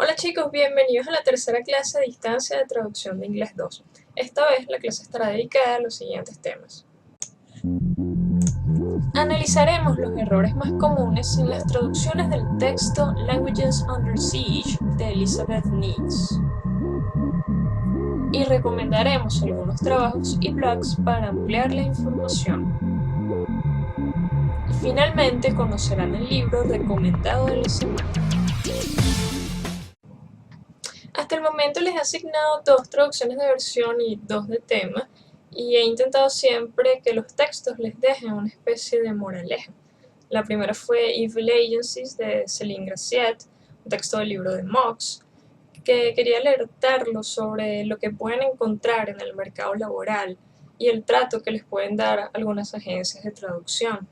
Hola chicos, bienvenidos a la tercera clase a distancia de traducción de inglés 2. Esta vez la clase estará dedicada a los siguientes temas. Analizaremos los errores más comunes en las traducciones del texto Languages Under Siege de Elizabeth Needs. Y recomendaremos algunos trabajos y blogs para ampliar la información. Finalmente conocerán el libro recomendado de la semana. Hasta el momento les he asignado 2 traducciones de versión y 2 de tema, y he intentado siempre que los textos les dejen una especie de moraleja. La primera fue Evil Agencies de Céline Graciet, un texto del libro de Mox, que quería alertarlos sobre lo que pueden encontrar en el mercado laboral y el trato que les pueden dar algunas agencias de traducción.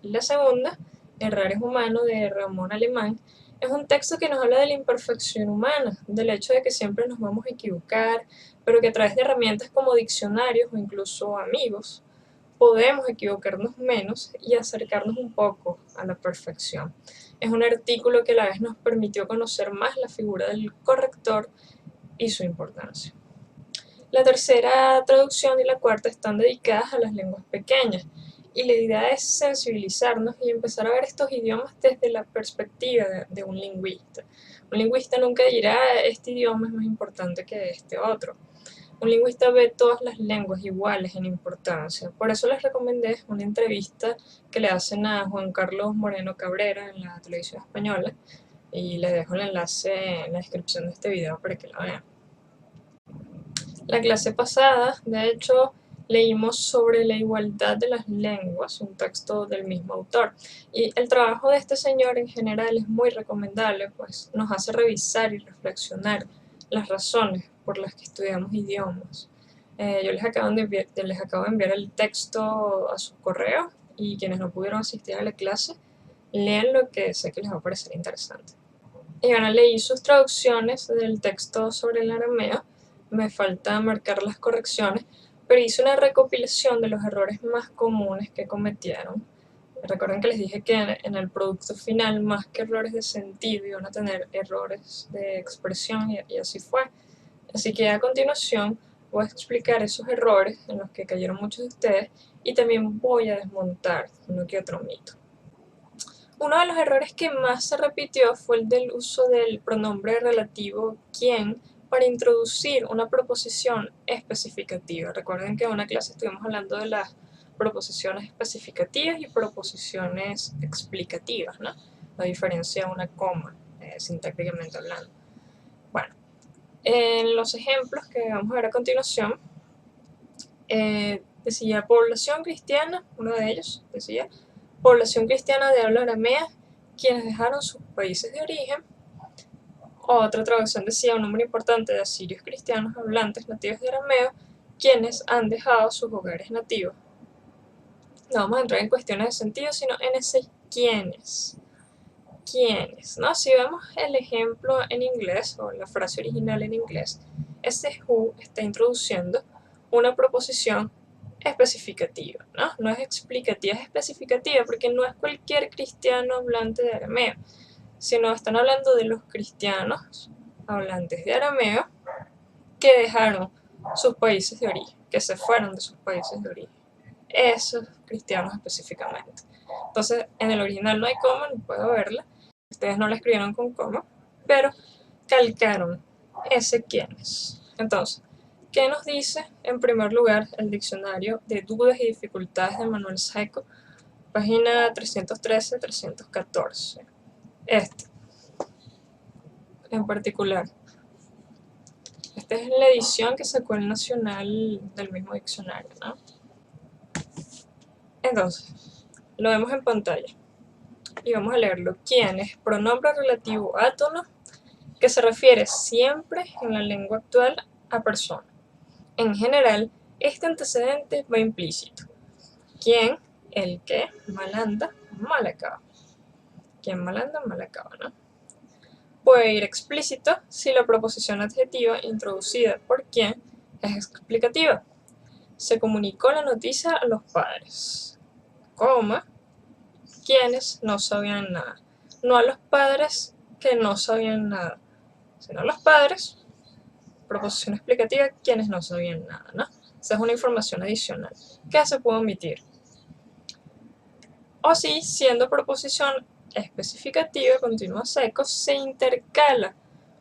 La segunda, Errar es humano de Ramón Alemán, es un texto que nos habla de la imperfección humana, del hecho de que siempre nos vamos a equivocar, pero que a través de herramientas como diccionarios o incluso amigos, podemos equivocarnos menos y acercarnos un poco a la perfección. Es un artículo que a la vez nos permitió conocer más la figura del corrector y su importancia. La tercera traducción y la cuarta están dedicadas a las lenguas pequeñas, y la idea es sensibilizarnos y empezar a ver estos idiomas desde la perspectiva de un lingüista. Un lingüista nunca dirá este idioma es más importante que este otro. Un lingüista ve todas las lenguas iguales en importancia. Por eso les recomendé una entrevista que le hacen a Juan Carlos Moreno Cabrera en la televisión española, y les dejo el enlace en la descripción de este video para que la vean. La clase pasada, de hecho, leímos sobre la igualdad de las lenguas, un texto del mismo autor. Y el trabajo de este señor en general es muy recomendable, pues nos hace revisar y reflexionar las razones por las que estudiamos idiomas. Yo les acabo de enviar el texto a su correo, y quienes no pudieron asistir a la clase, lean lo que sé que les va a parecer interesante. Y bueno, leí sus traducciones del texto sobre el arameo, me falta marcar las correcciones, pero hice una recopilación de los errores más comunes que cometieron. Recuerden que les dije que en el producto final, más que errores de sentido, iban a tener errores de expresión, y así fue. Así que a continuación voy a explicar esos errores en los que cayeron muchos de ustedes, y también voy a desmontar uno que otro mito. Uno de los errores que más se repitió fue el del uso del pronombre relativo quien para introducir una proposición especificativa. Recuerden que en una clase estuvimos hablando de las proposiciones especificativas y proposiciones explicativas, ¿no? La diferencia de una coma, sintácticamente hablando. Bueno, en los ejemplos que vamos a ver a continuación, decía población cristiana, uno de ellos decía población cristiana de habla aramea, quienes dejaron sus países de origen. Otra traducción decía un número importante de asirios cristianos hablantes nativos de arameo, quienes han dejado sus hogares nativos. No vamos a entrar en cuestiones de sentido, sino en ese quiénes. ¿Quiénes? ¿No? Si vemos el ejemplo en inglés, o la frase original en inglés, ese who está introduciendo una proposición especificativa, ¿no? No es explicativa, es especificativa, porque no es cualquier cristiano hablante de arameo, sino están hablando de los cristianos hablantes de arameo que dejaron sus países de origen, que se fueron de sus países de origen. Esos cristianos específicamente. Entonces, en el original no hay coma, no puedo verla. Ustedes no la escribieron con coma, pero calcaron ese quiénes. Entonces, ¿qué nos dice en primer lugar el diccionario de dudas y dificultades de Manuel Saico, página 313-314? Este, en particular. Esta es la edición que sacó el Nacional del mismo diccionario, ¿no? Entonces, lo vemos en pantalla y vamos a leerlo. ¿Quién es? Pronombre relativo átono que se refiere siempre en la lengua actual a persona. En general, este antecedente va implícito. ¿Quién? El que mal anda, mal acaba. ¿Quién mal anda, mal acaba, no? Puede ir explícito si la proposición adjetiva introducida por quién es explicativa. Se comunicó la noticia a los padres, coma, quienes no sabían nada. No a los padres que no sabían nada, sino los padres. Proposición explicativa, quienes no sabían nada, ¿no? Esa es una información adicional que se puede omitir. O si, siendo proposición especificativa continua seco, se intercala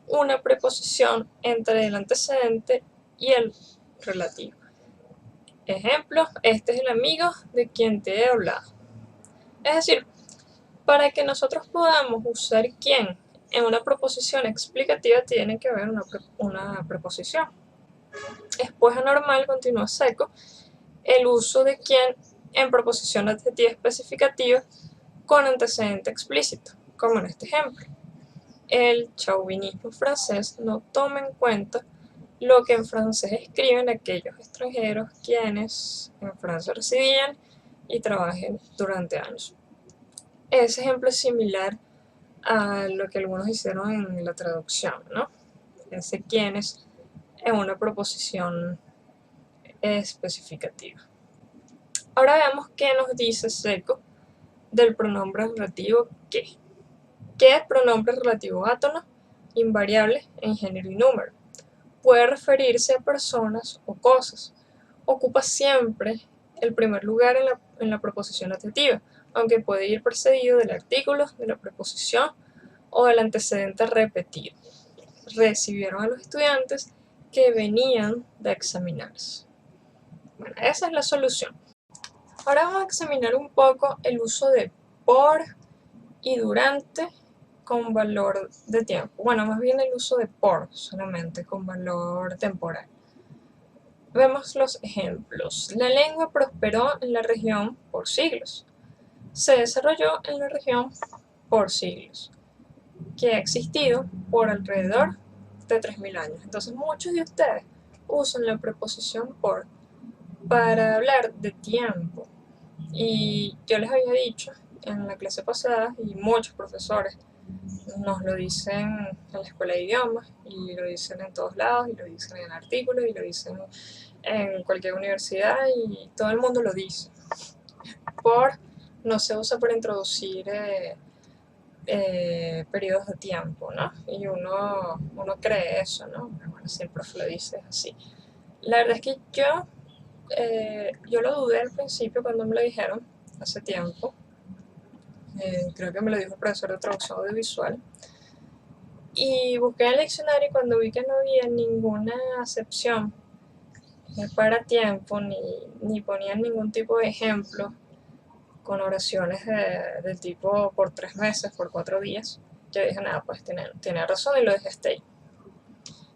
una preposición entre el antecedente y el relativo. Ejemplo, este es el amigo de quien te he hablado. Es decir, para que nosotros podamos usar quién en una proposición explicativa tiene que haber una preposición. Después anormal continúa seco el uso de quién en proposición adjetiva especificativa con antecedente explícito, como en este ejemplo. El chauvinismo francés no toma en cuenta lo que en francés escriben aquellos extranjeros quienes en Francia residían y trabajan durante años. Ese ejemplo es similar a lo que algunos hicieron en la traducción, ¿no? Ese quienes en una proposición especificativa. Ahora veamos qué nos dice Seco del pronombre relativo que. ¿Qué es pronombre relativo átono? Invariable en género y número. Puede referirse a personas o cosas. Ocupa siempre el primer lugar en la proposición adjetiva, aunque puede ir precedido del artículo, de la preposición o del antecedente repetido. Recibieron a los estudiantes que venían de examinarse. Bueno, esa es la solución. Ahora vamos a examinar un poco el uso de por y durante con valor de tiempo. Bueno, más bien el uso de por solamente con valor temporal. Vemos los ejemplos. La lengua prosperó en la región por siglos. Se desarrolló en la región por siglos, que ha existido por alrededor de 3000 años. Entonces muchos de ustedes usan la preposición por para hablar de tiempo. Y yo les había dicho en la clase pasada, y muchos profesores nos lo dicen en la escuela de idiomas, y lo dicen en todos lados, y lo dicen en artículos, y lo dicen en cualquier universidad, y todo el mundo lo dice. Por no se usa para introducir periodos de tiempo, ¿no? Y uno cree eso, ¿no? Pero bueno, si el profe lo dice es así. La verdad es que yo lo dudé al principio cuando me lo dijeron, hace tiempo. Creo que me lo dijo el profesor de traducción audiovisual. Y busqué en el diccionario y cuando vi que no había ninguna acepción para tiempo, ni ponían ningún tipo de ejemplo con oraciones del tipo por 3 meses, por 4 días, yo dije, nada, pues tiene razón y lo dejé hasta ahí.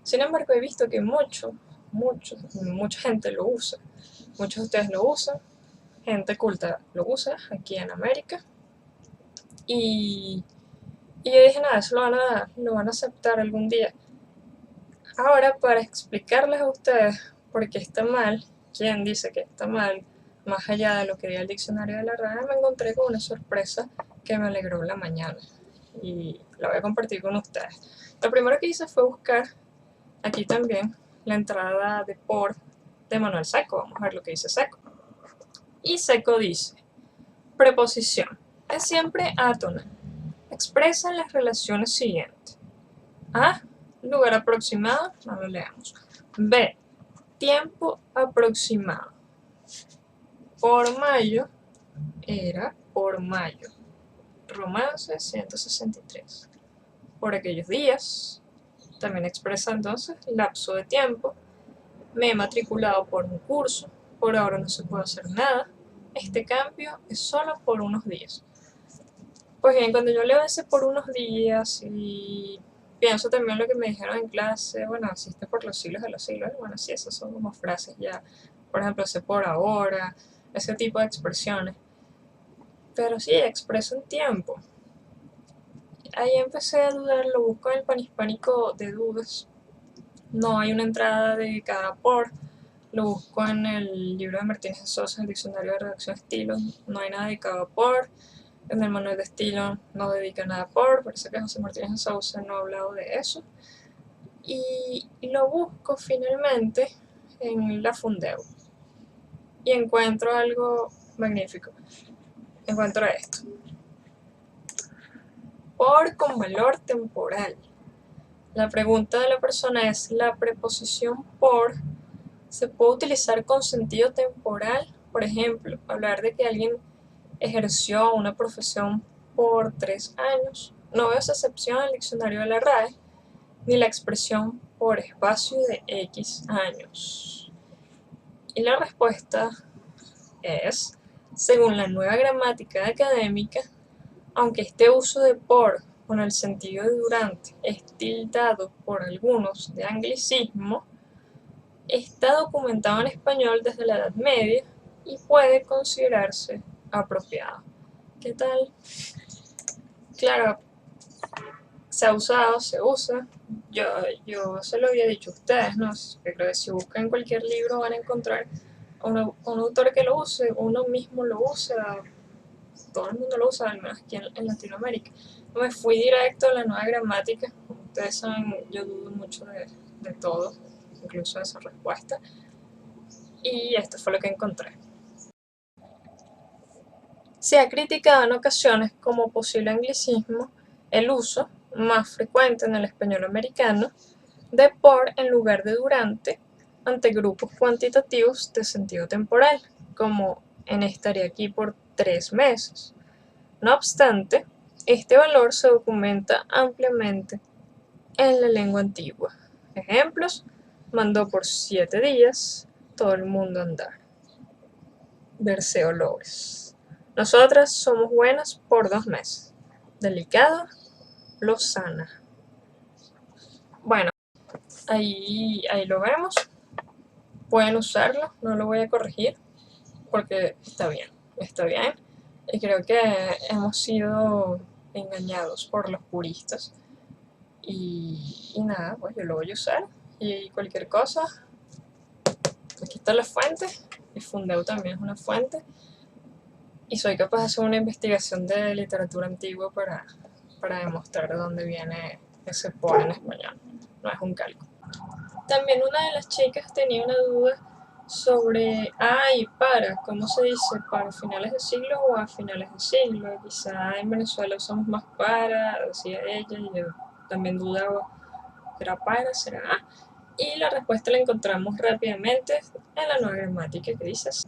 Sin embargo, he visto que mucha gente lo usa. Muchos de ustedes lo usan, gente culta lo usa aquí en América. Y yo dije, nada, eso lo van a aceptar algún día. Ahora, para explicarles a ustedes por qué está mal, quién dice que está mal, más allá de lo que diga el diccionario de la RAE, me encontré con una sorpresa que me alegró la mañana y la voy a compartir con ustedes. Lo primero que hice fue buscar aquí también la entrada de por de Manuel Seco. Vamos a ver lo que dice Seco. Y Seco dice, preposición, es siempre átona. Expresa las relaciones siguientes. A, lugar aproximado, no lo leamos. B, tiempo aproximado. Por mayo era por mayo. Romance 163. Por aquellos días, también expresa entonces lapso de tiempo. Me he matriculado por un curso, por ahora no se puede hacer nada. Este cambio es solo por unos días. Pues bien, cuando yo leo ese por unos días y pienso también lo que me dijeron en clase, bueno, existe por los siglos de los siglos, bueno, sí, esas son como frases ya, por ejemplo, ese por ahora, ese tipo de expresiones. Pero sí, expresan tiempo. Ahí empecé a dudar, lo busco en el panhispánico de dudas. No hay una entrada dedicada por, lo busco en el libro de Martínez de Sosa, el diccionario de redacción estilo, no hay nada dedicado por. En el manual de estilo no dedica nada por, parece que José Martínez de Sousa no ha hablado de eso. Y lo busco finalmente en la Fundeu. Y encuentro algo magnífico. Encuentro esto. Por con valor temporal. La pregunta de la persona es, ¿la preposición por se puede utilizar con sentido temporal? Por ejemplo, hablar de que alguien ejerció una profesión por 3 años. No veo esa excepción en el diccionario de la RAE, ni la expresión por espacio de X años. Y la respuesta es, según la nueva gramática académica, aunque este uso de por con el sentido de durante es tildado por algunos de anglicismo, está documentado en español desde la Edad Media y puede considerarse apropiado. ¿Qué tal? Claro, se ha usado, se usa. Yo se lo había dicho a ustedes, ¿no? Yo creo que si buscan cualquier libro van a encontrar un autor que lo use, uno mismo lo usa, todo el mundo lo usa, al menos aquí en Latinoamérica. Me fui directo a la nueva gramática. Como ustedes saben, yo dudo mucho de todo, incluso de esa respuesta. Y esto fue lo que encontré. Se ha criticado en ocasiones como posible anglicismo el uso, más frecuente en el español americano, de por en lugar de durante ante grupos cuantitativos de sentido temporal, como en estaré aquí por 3 meses. No obstante, este valor se documenta ampliamente en la lengua antigua. Ejemplos: mandó por 7 días todo el mundo a andar. Verse olores. Nosotras somos buenas por 2 meses. Delicado, lo sana. Bueno, ahí lo vemos. Pueden usarlo, no lo voy a corregir porque está bien, está bien. Y creo que hemos sido engañados por los puristas. Y nada, pues yo lo voy a usar. Y cualquier cosa, aquí está la fuente. Y Fundeu también es una fuente. Y soy capaz de hacer una investigación de literatura antigua para demostrar de dónde viene ese por en español. No es un cálculo. También una de las chicas tenía una duda sobre y para, ¿cómo se dice? ¿Para finales de siglo o a finales de siglo? Quizá en Venezuela usamos más para, decía ella, y yo también dudaba, ¿será para? ¿Será a? Y la respuesta la encontramos rápidamente en la nueva gramática que dice así.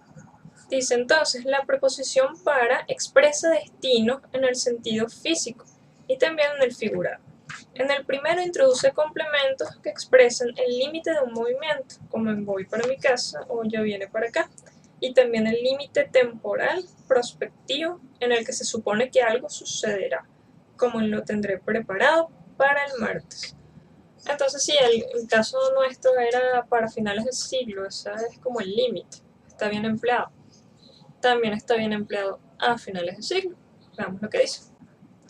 Dice entonces, la preposición para expresa destino en el sentido físico y también en el figurado. En el primero introduce complementos que expresan el límite de un movimiento, como en voy para mi casa o ya viene para acá, y también el límite temporal prospectivo en el que se supone que algo sucederá, como en lo tendré preparado para el martes. Entonces sí, el caso nuestro era para finales del siglo, ese es como el límite, está bien empleado. También está bien empleado a finales del siglo. Veamos lo que dice.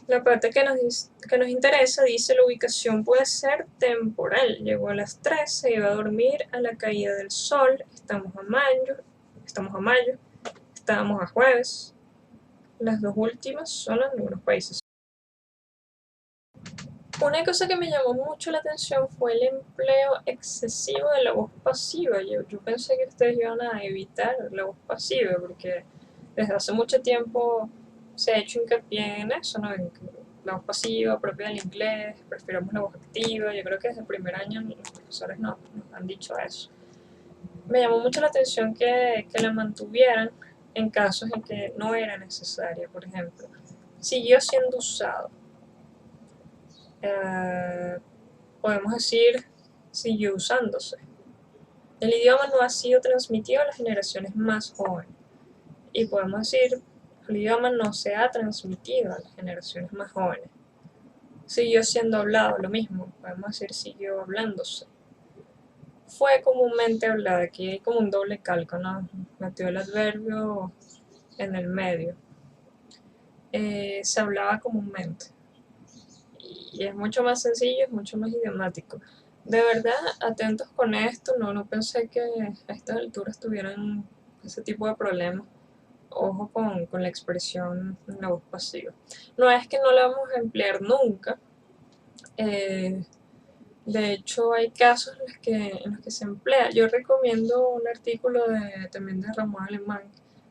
La parte que nos interesa dice: la ubicación puede ser temporal. Llegó a las 3, se iba a dormir a la caída del sol, estamos a mayo, estábamos a jueves. Las dos últimas son en algunos países. Una cosa que me llamó mucho la atención fue el empleo excesivo de la voz pasiva. Yo pensé que ustedes iban a evitar la voz pasiva porque desde hace mucho tiempo se ha hecho hincapié en eso, ¿no? En que la voz pasiva propia del inglés, preferimos la voz activa. Yo creo que desde el primer año los profesores nos han dicho eso. Me llamó mucho la atención que la mantuvieran en casos en que no era necesaria. Por ejemplo, siguió siendo usado. Podemos decir siguió usándose. El idioma no ha sido transmitido a las generaciones más jóvenes. Y podemos decir el idioma no se ha transmitido a las generaciones más jóvenes. Siguió siendo hablado, lo mismo, podemos decir siguió hablándose. Fue comúnmente hablado, aquí hay como un doble calco, ¿no? Metió el adverbio en el medio. Se hablaba comúnmente. Y es mucho más sencillo, es mucho más idiomático. De verdad, atentos con esto, no pensé que a estas alturas tuvieran ese tipo de problemas. Ojo con la expresión en la voz pasiva. No es que no la vamos a emplear nunca. De hecho, hay casos en los que se emplea. Yo recomiendo un artículo también de Ramón Alemán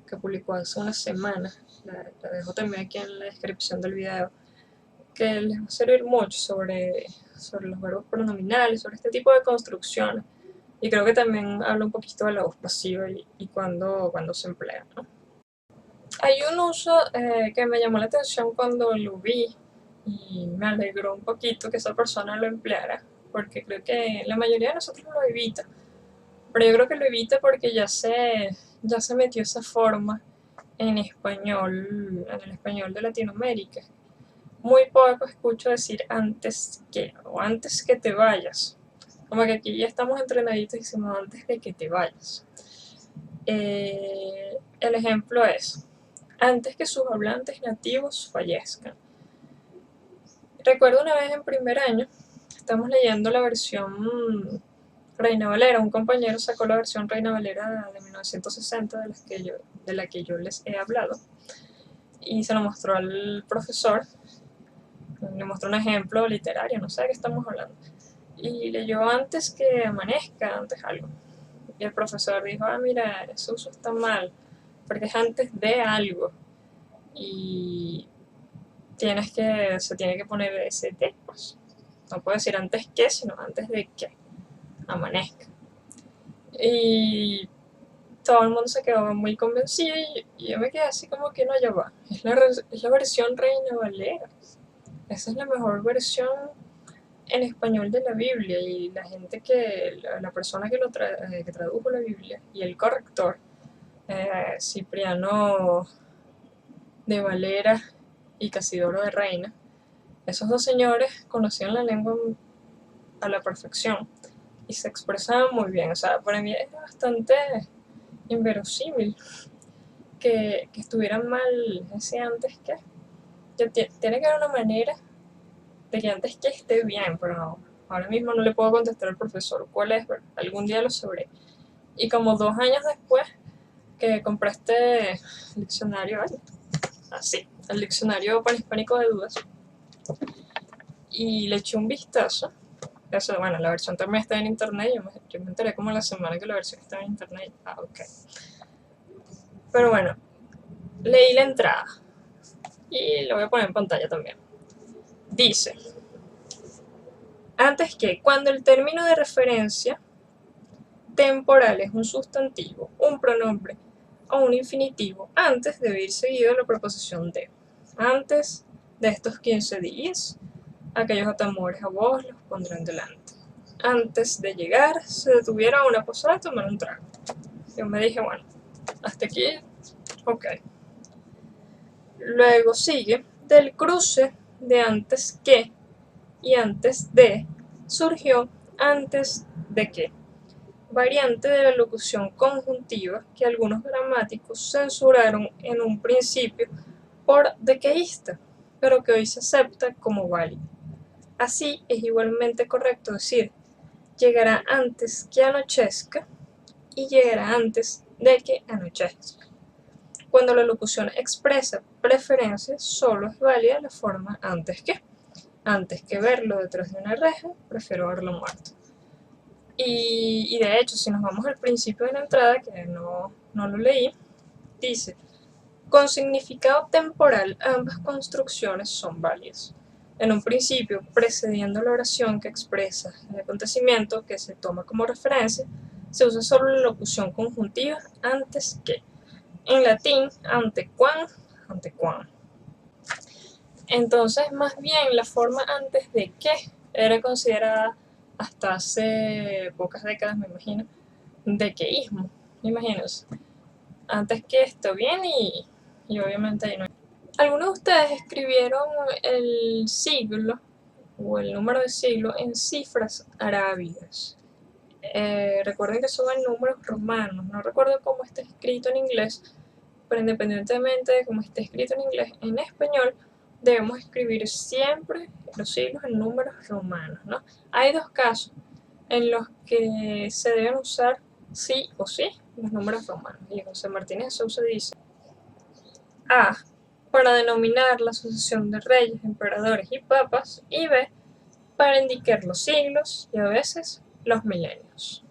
que publicó hace unas semanas. La dejo también aquí en la descripción del video. que les va a servir mucho sobre los verbos pronominales, sobre este tipo de construcciones. Y creo que también habla un poquito de la voz pasiva y cuando se emplea, ¿no? Hay un uso que me llamó la atención cuando lo vi y me alegró un poquito que esa persona lo empleara, porque creo que la mayoría de nosotros lo evita, pero yo creo que lo evita porque ya se metió esa forma en español, en el español de Latinoamérica. Muy poco escucho decir antes que o antes que te vayas. Como que aquí ya estamos entrenaditos diciendo antes de que te vayas. El ejemplo es, antes que sus hablantes nativos fallezcan. Recuerdo una vez en primer año, estamos leyendo la versión Reina Valera, un compañero sacó la versión Reina Valera de 1960 de la que yo les he hablado y se lo mostró al profesor, le mostró un ejemplo literario, no sé de qué estamos hablando, y leyó antes que amanezca, antes algo. Y el profesor dijo, ah, mira, ese uso está mal, porque es antes de algo. Y se tiene que poner ese de, pues. No puedo decir antes que, sino antes de que amanezca. Y todo el mundo se quedó muy convencido y yo me quedé así como que no, ya va. Es la versión Reina Valera. Esa es la mejor versión en español de la Biblia y la persona que tradujo la Biblia y el corrector, Cipriano de Valera y Casidoro de Reina, esos dos señores conocían la lengua a la perfección y se expresaban muy bien. O sea, para mí es bastante inverosímil que estuvieran mal ese antes que. Tiene que haber una manera de que antes que esté bien, pero no, ahora mismo no le puedo contestar al profesor cuál es, pero algún día lo sabré. Y como 2 años después que compré este diccionario, así, el diccionario panhispánico de dudas, y le eché un vistazo. Eso, bueno, la versión también está en internet, yo me enteré como la semana que la versión estaba en internet. Ah, ok. Pero bueno, leí la entrada y lo voy a poner en pantalla también. Dice, antes que, cuando el término de referencia temporal es un sustantivo, un pronombre o un infinitivo, antes debe ir seguido la preposición de. Antes de estos 15 días, aquellos atamores a vos los pondrán delante. Antes de llegar, se detuvieron a una posada a tomar un trago. Yo me dije, bueno, hasta aquí, ok. Luego sigue, del cruce de antes que y antes de, surgió antes de que, variante de la locución conjuntiva que algunos gramáticos censuraron en un principio por dequeísta, pero que hoy se acepta como válido. Así es igualmente correcto decir, llegará antes que anochezca y llegará antes de que anochezca. Cuando la locución expresa preferencias, solo es válida la forma antes que. Antes que verlo detrás de una reja, prefiero verlo muerto. Y de hecho, si nos vamos al principio de la entrada, que no lo leí, dice, con significado temporal ambas construcciones son válidas. En un principio, precediendo la oración que expresa el acontecimiento que se toma como referencia, se usa solo la locución conjuntiva antes que. En latín, ante quan. Entonces, más bien, la forma antes de que era considerada hasta hace pocas décadas, me imagino, dequeísmo. Imagínense. Antes que esto viene y obviamente ahí no hay. Algunos de ustedes escribieron el siglo o el número de siglo en cifras arábigas. Recuerden que son en números romanos. No recuerdo cómo está escrito en inglés, pero independientemente de cómo esté escrito en inglés, en español debemos escribir siempre los siglos en números romanos, ¿no? Hay dos casos en los que se deben usar sí o sí los números romanos. Y José Martínez de Sousa dice: A. Para denominar la sucesión de reyes, emperadores y papas. Y B. Para indicar los siglos y a veces los milenios.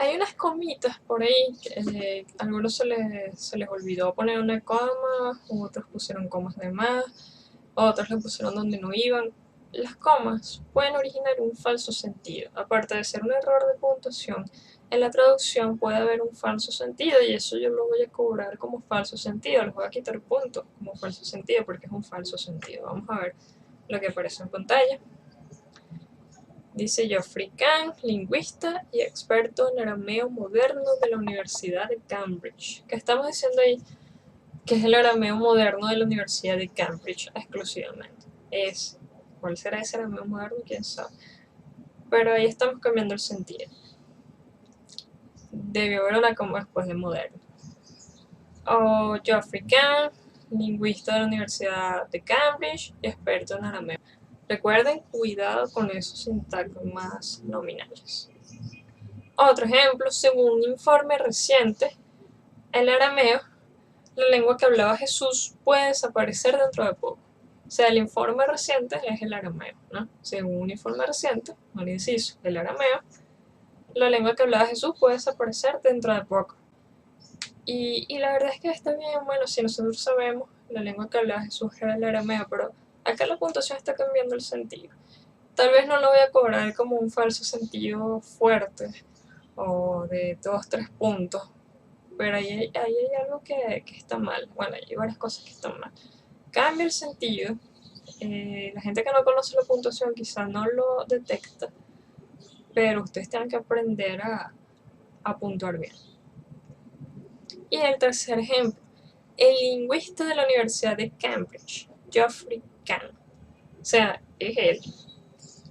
Hay unas comitas por ahí, que algunos se les olvidó poner una coma, otros pusieron comas de más. otros le pusieron donde no iban. Las comas pueden originar un falso sentido. Aparte de ser un error de puntuación, en la traducción puede haber un falso sentido y eso yo lo voy a cobrar como falso sentido. Les voy a quitar puntos como falso sentido porque es un falso sentido. Vamos a ver lo que aparece en pantalla. Dice Geoffrey Kahn, lingüista y experto en arameo moderno de la Universidad de Cambridge. ¿Qué estamos diciendo ahí? Que es el arameo moderno de la Universidad de Cambridge exclusivamente. ¿Cuál será ese arameo moderno? ¿Quién sabe? Pero ahí estamos cambiando el sentido. Debió haber una coma después de moderno. O Geoffrey Kahn, lingüista de la Universidad de Cambridge y experto en arameo. Recuerden, cuidado con esos sintagmas nominales. Otro ejemplo, según un informe reciente, el arameo, la lengua que hablaba Jesús, puede desaparecer dentro de poco. O sea, el informe reciente es el arameo, ¿no? Según un informe reciente, un inciso, el arameo, la lengua que hablaba Jesús puede desaparecer dentro de poco. Y la verdad es que está bien, bueno, si nosotros sabemos la lengua que hablaba Jesús era el arameo, pero acá la puntuación está cambiando el sentido. Tal vez no lo voy a cobrar como un falso sentido fuerte o de 2-3 puntos, pero ahí hay algo que está mal. Bueno, hay varias cosas que están mal. Cambia el sentido. La gente que no conoce la puntuación quizá no lo detecta, pero ustedes tienen que aprender a puntuar bien. Y el tercer ejemplo, el lingüista de la Universidad de Cambridge, Geoffrey Kahn. O sea, es él.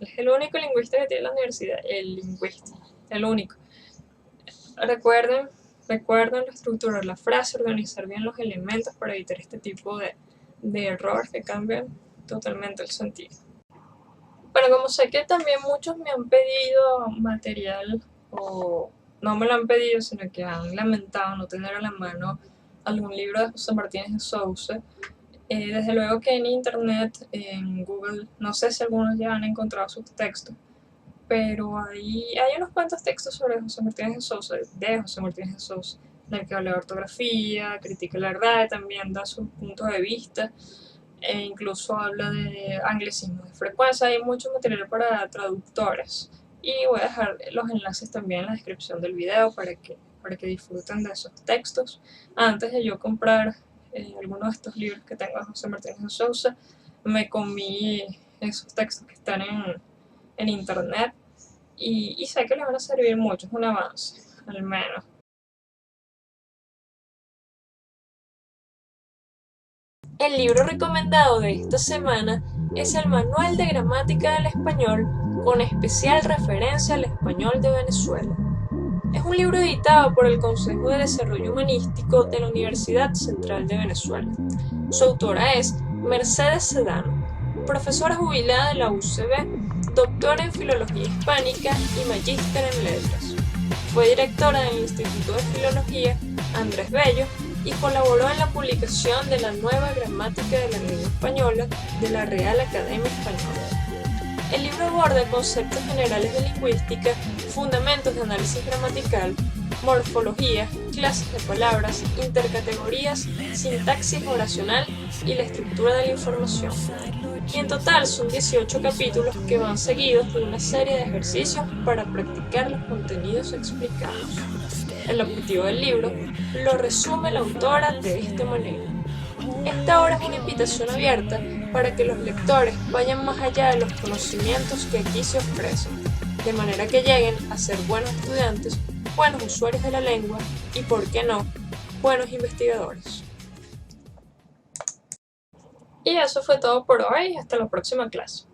Es el único lingüista que tiene la universidad, el lingüista, el único. Recuerden estructurar la frase, organizar bien los elementos para evitar este tipo de errores que cambian totalmente el sentido. Pero como sé que también muchos me han pedido material, o no me lo han pedido, sino que han lamentado no tener a la mano algún libro de José Martínez de Sousa, desde luego que en internet, en Google, no sé si algunos ya han encontrado sus textos, pero ahí hay unos cuantos textos sobre José Martínez de Sousa, en el que habla de ortografía, critica la verdad, también da sus puntos de vista, e incluso habla de anglicismo de frecuencia. Hay mucho material para traductores y voy a dejar los enlaces también en la descripción del video para que disfruten de esos textos. Antes de yo comprar algunos de estos libros que tengo de José Martínez de Sousa, me comí esos textos que están en internet y sé que les van a servir mucho, es un avance, al menos. El libro recomendado de esta semana es el Manual de Gramática del Español con especial referencia al español de Venezuela. Es un libro editado por el Consejo de Desarrollo Humanístico de la Universidad Central de Venezuela. Su autora es Mercedes Sedano, profesora jubilada de la UCB, doctora en Filología Hispánica y magíster en Letras. Fue directora del Instituto de Filología Andrés Bello y colaboró en la publicación de la Nueva Gramática de la Lengua Española de la Real Academia Española. El libro aborda conceptos generales de lingüística, fundamentos de análisis gramatical, morfología, clases de palabras, intercategorías, sintaxis oracional y la estructura de la información. Y en total son 18 capítulos que van seguidos de una serie de ejercicios para practicar los contenidos explicados. El objetivo del libro lo resume la autora de esta manera. Esta obra es una invitación abierta para que los lectores vayan más allá de los conocimientos que aquí se ofrecen, de manera que lleguen a ser buenos estudiantes, buenos usuarios de la lengua y, por qué no, buenos investigadores. Y eso fue todo por hoy, hasta la próxima clase.